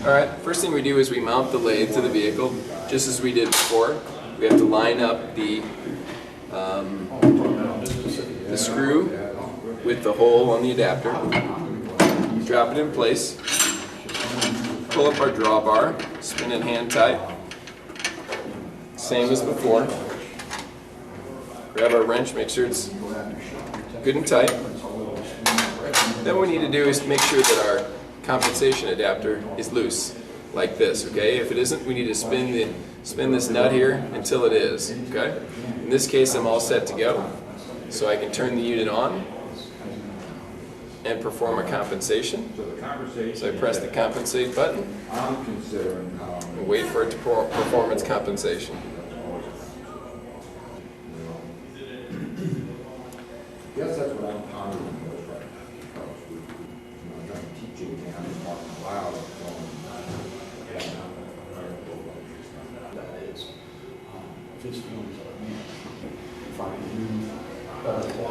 Alright, first thing we do is we mount the lathe to the vehicle, just as we did before. We have to line up the screw with the hole on the adapter. Drop it in place. Pull up our drawbar, spin it hand tight. Same as before. Grab our wrench, make sure it's good and tight. Then what we need to do is make sure that our compensation adapter is loose, like this, okay? If it isn't, we need to spin this nut here until it is, okay? In this case, I'm all set to go. So I can turn the unit on and perform a compensation. So I press the compensate button and wait for it to perform its compensation. Yes, that's what I'm pondering. I'm trying to teach you, and I'm just talking loud.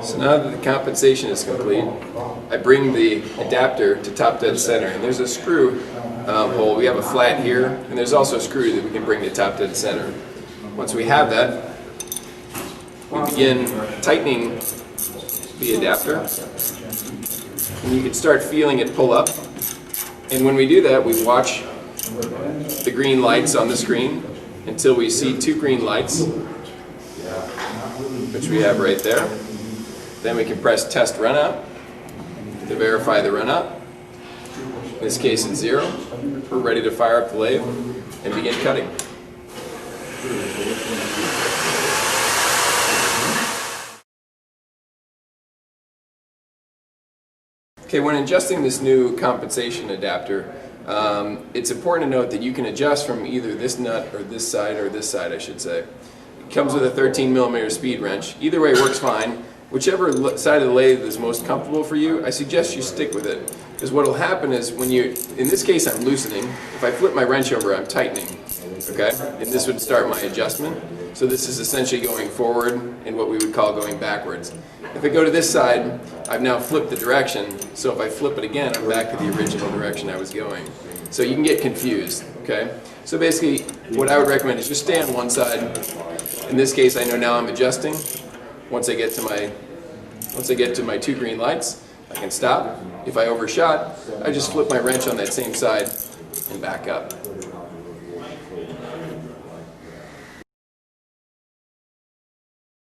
So now that the compensation is complete, I bring the adapter to top dead center, and there's a screw hole. We have a flat here, and there's also a screw that we can bring to top dead center. Once we have that, we begin tightening the adapter, and you can start feeling it pull up. And when we do that, we watch the green lights on the screen until we see 2 green lights, which we have right there. Then we can press test run out to verify the run out. In this case it's 0. We're ready to fire up the lathe and begin cutting. Okay, when adjusting this new compensation adapter, it's important to note that you can adjust from either this nut or this side, I should say. It comes with a 13mm speed wrench. Either way works fine. Whichever side of the lathe is most comfortable for you, I suggest you stick with it. Because what will happen is when you, in this case I'm loosening, if I flip my wrench over I'm tightening, okay? And this would start my adjustment. So this is essentially going forward and what we would call going backwards. If I go to this side, I've now flipped the direction, so if I flip it again, I'm back to the original direction I was going. So you can get confused, okay? So basically, what I would recommend is just stay on one side. In this case, I know now I'm adjusting. Once I get to my 2 green lights, I can stop. If I overshot, I just flip my wrench on that same side and back up.